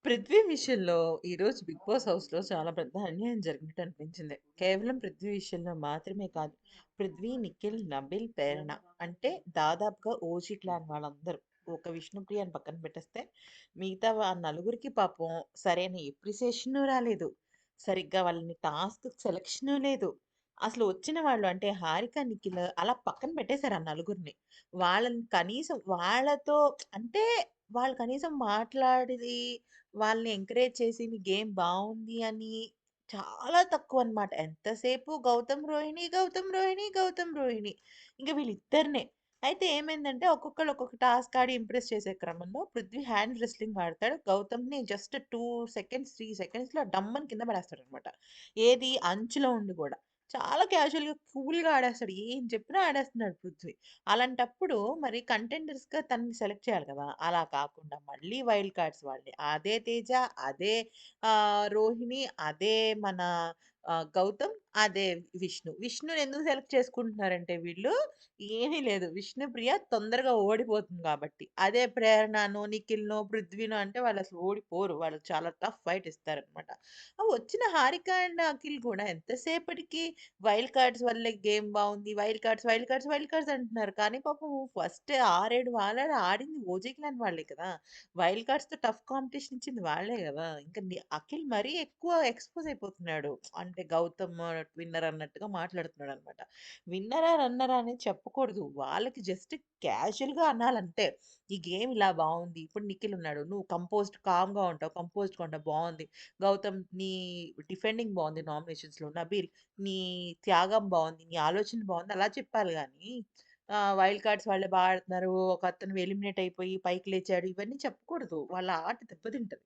పృథ్వీ విషయంలో ఈరోజు 'big boss' హౌస్‌లో చాలా పెద్ద అన్యాయం జరిగినట్టు అనిపించింది. కేవలం పృథ్వీ విషయంలో మాత్రమే కాదు. పృథ్వీ, నిఖిల్, నబిల్, ప్రేరణ అంటే దాదాపుగా ఓజీ క్లాన్ వాళ్ళందరూ. ఒక విష్ణుప్రియని పక్కన పెట్టేస్తే మిగతా నలుగురికి పాపం సరైన ఎప్రిసియేషను రాలేదు. సరిగ్గా వాళ్ళని టాస్క్ సెలక్షను లేదు. అసలు వచ్చిన వాళ్ళు అంటే హారిక, నిఖిల్ అలా పక్కన పెట్టేశారు ఆ నలుగురిని. వాళ్ళని కనీసం వాళ్ళతో అంటే వాళ్ళు కనీసం మాట్లాడి వాళ్ళని ఎంకరేజ్ చేసి మీ గేమ్ బావుంది అని చాలా తక్కువనమాట. ఎంతసేపు గౌతమ్, రోహిణి, గౌతమ్, రోహిణి, గౌతమ్, రోహిణి. ఇంక వీళ్ళిద్దరినే. అయితే ఏమైందంటే ఒక్కొక్కళ్ళు ఒక్కొక్క టాస్క్ ఆడి ఇంప్రెస్ చేసే క్రమంలో పృథ్వీ హ్యాండ్ రెస్లింగ్ ఆడతాడు. గౌతమ్‌ని జస్ట్ 2 సెకండ్స్, 3 సెకండ్స్‌లో డమ్మని కింద పడేస్తాడనమాట. ఏది అంచులో ఉండి గూడా. చాలా క్యాజువల్‌గా, కూల్‌గా ఆడేస్తాడు. ఏం చెప్పినా ఆడేస్తున్నాడు పృథ్వీ. అలాంటప్పుడు మరి కంటెండర్స్‌గా తనని సెలెక్ట్ చేయాలి కదా! అలా కాకుండా మళ్ళీ వైల్డ్ కార్డ్స్ వాళ్ళే. అదే తేజ, అదే రోహిణి, అదే మన గౌతమ్, అదే విష్ణు. విష్ణుని ఎందుకు సెలెక్ట్ చేసుకుంటున్నారంటే వీళ్ళు ఏమీ లేదు. విష్ణుప్రియ తొందరగా ఓడిపోతుంది కాబట్టి. అదే ప్రేరణనో, నిఖిల్‌నో, పృథ్వీనో అంటే వాళ్ళసలు ఓడిపోరు. వాళ్ళు చాలా టఫ్ ఫైట్ ఇస్తారనమాట. వచ్చిన హారిక అండ్ అఖిల్ కూడా ఎంతసేపటికి వైల్డ్ కార్డ్స్ వల్లే గేమ్ బావుంది. Wild cards, wild cards, wild cards అంటున్నారు. కానీ పాపం ఫస్ట్ 6, 7 వారాలు ఆడింది ఓజీ క్లాన్ వాళ్ళే కదా! వైల్డ్ కార్డ్స్‌తో టఫ్ కాంపిటీషన్ ఇచ్చింది వాళ్ళే గదా! ఇంక అఖిల్ మరీ ఎక్కువ ఎక్స్‌పోజ్ అయిపోతున్నాడు. అంటే గౌతమ్ విన్నర్ అన్నట్టుగా మాట్లాడుతున్నాడనమాట. విన్నరా, రన్నరా అనేది చెప్పకూడదు. వాళ్ళకి జస్ట్ క్యాజుయల్‌గా అనాలంతే. ఈ గేమ్ ఇలా బావుంది. ఇప్పుడు నిఖిల్ ఉన్నాడు. నువ్వు కామ్‌గా ఉంటావు. కంపోజ్డ్‌గా ఉంటావు. బావుంది. గౌతమ్ నీ డిఫెండింగ్ బావుంది నామినేషన్స్‌లో. నబీల్ నీ త్యాగం బావుంది. నీ ఆలోచన బావుంది. అలా చెప్పాలి గానీ వైల్డ్ కార్డ్స్ వాళ్ళే బా ఆడుతున్నారు. ఒకతను ఎలిమినేట్ అయిపోయి పైకి లేచాడు. ఇవన్నీ చెప్పకూడదు. వాళ్ళ ఆట దెబ్బతింటది.